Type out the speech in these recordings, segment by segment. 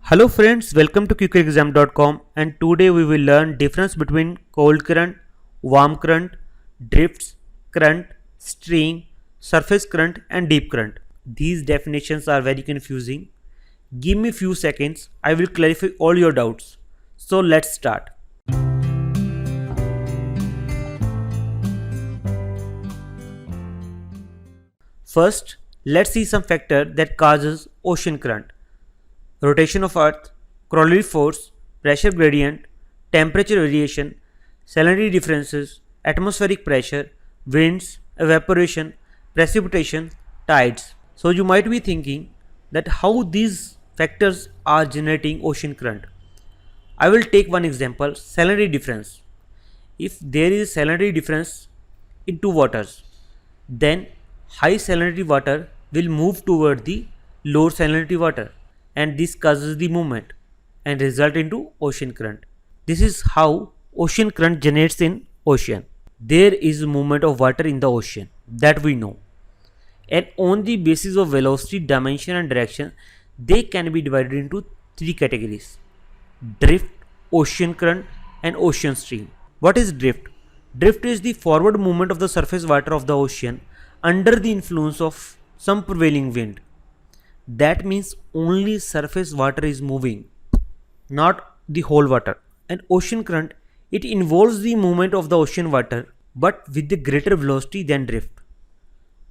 Hello friends, welcome to quickexam.com, and today we will learn difference between cold current, warm current, drifts, current, stream, surface current and deep current. These definitions are very confusing. Give me few seconds, I will clarify all your doubts. So let's start. First, let's see some factor that causes ocean current. Rotation of Earth, Crowley force, pressure gradient, temperature variation, salinity differences, atmospheric pressure, winds, evaporation, precipitation, tides. So you might be thinking that how these factors are generating ocean current. I will take one example, salinity difference. If there is salinity difference in two waters, then high salinity water will move toward the lower salinity water, and this causes the movement and result into ocean current. This is how ocean current generates in ocean. There is movement of water in the ocean, that we know, and on the basis of velocity, dimension and direction, they can be divided into three categories: drift, ocean current and ocean stream. What is drift? Drift is the forward movement of the surface water of the ocean under the influence of some prevailing wind. That means only surface water is moving, not the whole water. And ocean current, it involves the movement of the ocean water but with the greater velocity than drift.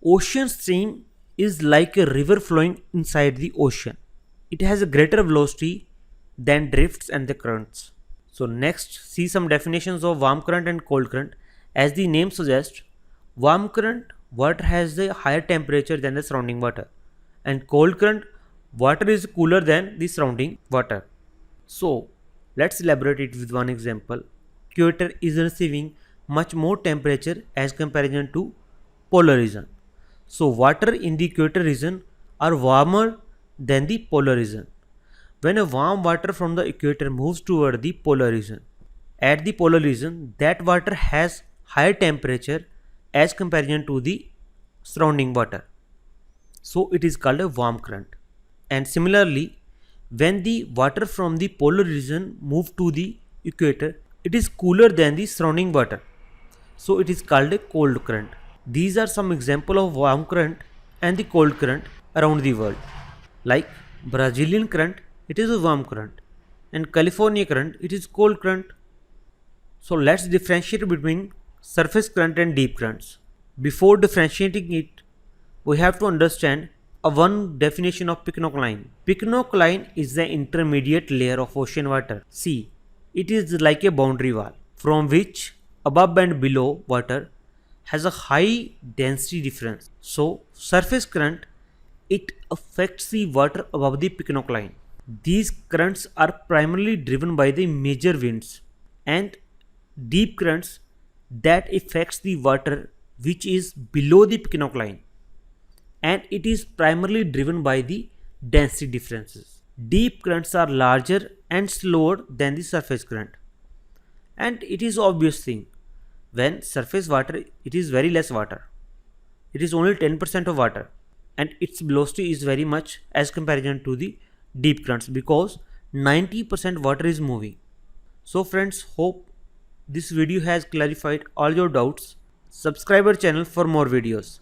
Ocean stream is like a river flowing inside the ocean. It has a greater velocity than drifts and the currents. So next, see some definitions of warm current and cold current. As the name suggests, warm current, water has a higher temperature than the surrounding water, and cold current, water is cooler than the surrounding water. So let's elaborate it with one example. Equator is receiving much more temperature as comparison to polar region. So water in the equator region are warmer than the polar region. When a warm water from the equator moves toward the polar region, at the polar region, that water has higher temperature as comparison to the surrounding water. So it is called a warm current. And similarly, when the water from the polar region move to the equator, it is cooler than the surrounding water. So it is called a cold current. These are some example of warm current and the cold current around the world. Like Brazilian current, it is a warm current, and California current, it is cold current. So let's differentiate between surface current and deep currents. Before differentiating it, we have to understand one definition of Pinnock line. Pinnock line is the intermediate layer of ocean water. See, it is like a boundary wall from which above and below water has a high density difference. So surface current, it affects the water above the Pinnock line. These currents are primarily driven by the major winds, and deep currents that affects the water which is below the Pinnock line, and it is primarily driven by the density differences. Deep currents are larger and slower than the surface current, and it is obvious thing, when surface water, it is very less water, it is only 10% of water, and its velocity is very much as comparison to the deep currents, because 90% water is moving. So friends, hope this video has clarified all your doubts. Subscribe our channel for more videos.